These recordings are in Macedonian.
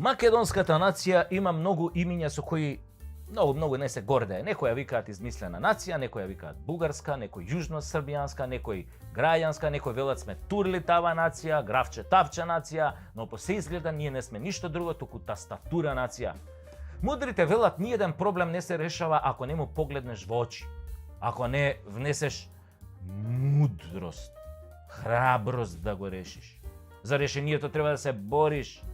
Македонската нација има многу имиња со кои многу не се гордее. Некои ја викаат измислена нација, некои ја викаат бугарска, некои јужно-србијанска, некои граѓанска, некои велат сме турли тава нација, графче тавче нација, но по се изгледа ние не сме ништо друго туку тастатура нација. Мудрите велат ниеден проблем не се решава ако не му погледнеш во очи, ако не внесеш мудрост, храброст да го решиш. За решението треба да се бориш,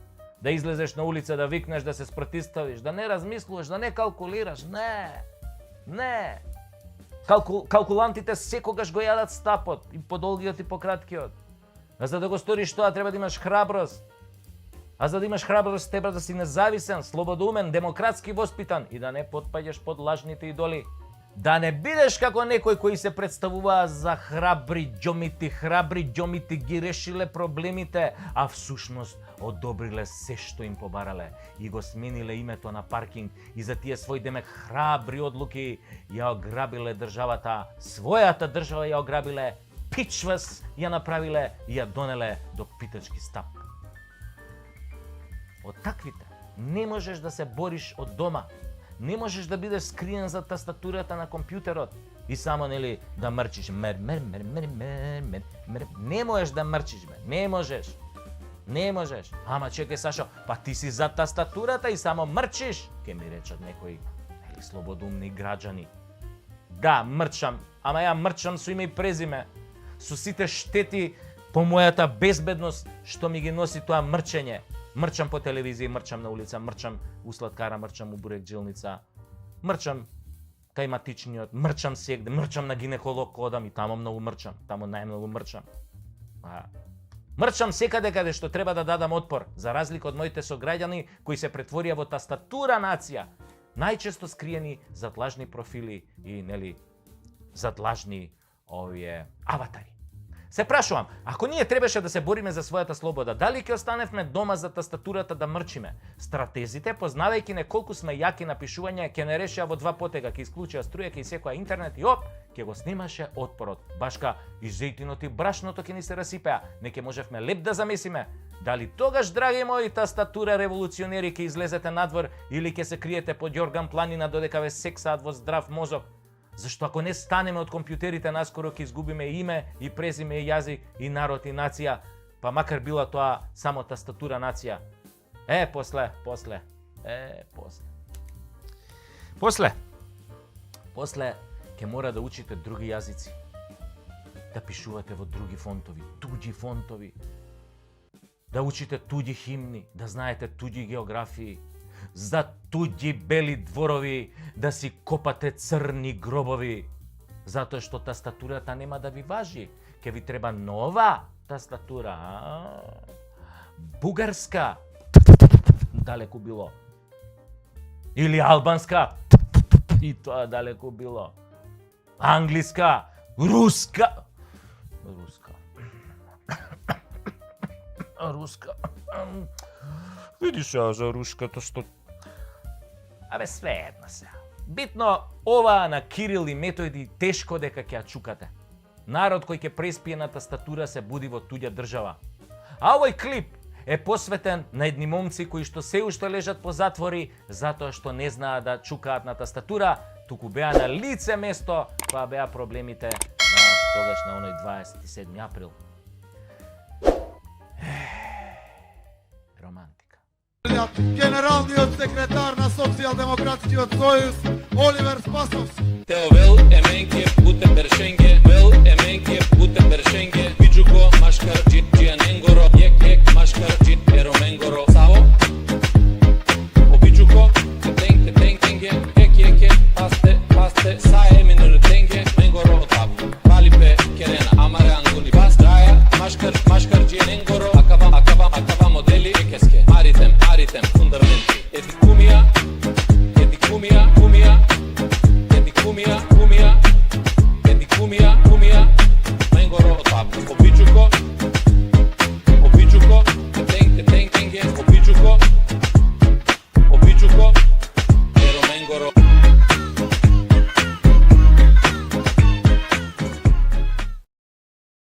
да излезеш на улица, да викнеш, да се спротиставиш, да не размислуваш, да не калкулираш. Не. Калкулантите секогаш го јадат стапот, и по долгиот и по краткиот. А за да го сториш тоа треба да имаш храброст. А за да имаш храброст треба да си независен, слободумен, демократски воспитан и да не потпаѓаш под лажните идоли. Да не бидеш како некои кои се представуваа за храбри џомити ги решиле проблемите, а всушност одобриле се што им побарале и го смениле името на паркинг и за тие свој демек храбри одлуки ја ограбиле државата, својата држава ја ограбиле, пичвас ја направиле и ја донеле до питачки стап. Од таквите не можеш да се бориш од дома. Не можеш да бидеш скриен за тастатурата на компјутерот и само да мрчиш. Не можеш да мрчиш, не можеш. Ама чекај Сашо, па ти си за тастатурата и само мрчиш, ке ми речат некои слободумни граѓани. Да, мрчам, ама ја мрчам со име и презиме, со сите штети по мојата безбедност што ми ги носи тоа мрчење. Мрчам по телевизија, мрчам на улица, мрчам у сладкара, мрчам у бурек-джилница, мрчам кај матичниот, мрчам сегде, мрчам на гинеколог одам и тамо многу мрчам, тамо најмногу мрчам. Мрчам секаде каде што треба да дадам отпор, за разлика од моите сограѓани кои се претворија во тастатура нација, најчесто скриени зад лажни профили и зад лажни аватари. Се прашувам, ако ние требаше да се бориме за својата слобода, дали ќе останевме дома за тастатурата да мрчиме? Стратезите, познавајќи не колку сме јаки на пишување, ќе не решија во два потега, ќе исклучија струја, ќе секоја интернет и ќе го снимаше отпорот. Башка и зејтинот и брашното ќе ни се расипеа, не ќе можевме леп да замесиме. Дали тогаш, драги мои тастатура револуционери, ќе излезете надвор или ќе се криете под Јорган планина додека ве сексаат во здрав мозок? Зашто ако не станеме од компјутерите, наскоро ќе изгубиме име и презиме и јазик и народ и нација, па макар била тоа само тастатура нација. После ќе мора да учите други јазици, да пишувате во други фонтови, туѓи фонтови, да учите туѓи химни, да знаете туѓи географии, за туѓи бели дворови, да си копате црни гробови, затоа што тастатурата нема да ви важи, ќе ви треба нова тастатура, бугарска, далеку било, или албанска, и тоа далеку било, англиска, руска, видиш ја за руската што... све една се. Битно, ова на Кирил и Методи тешко дека ќе ја чукате. Народ кој ќе преспие на тастатура се буди во туѓа држава. А овој клип е посветен на едни момци кои што се уште лежат по затвори затоа што не знаат да чукаат на тастатура, туку беа на лице место која беа проблемите тогаш на оној 27 април. Романтика. Генералниот секретар на Социјалдемократскиот сојуз Оливер Спасовски. Теовел, Еменке, Гутенбершенк,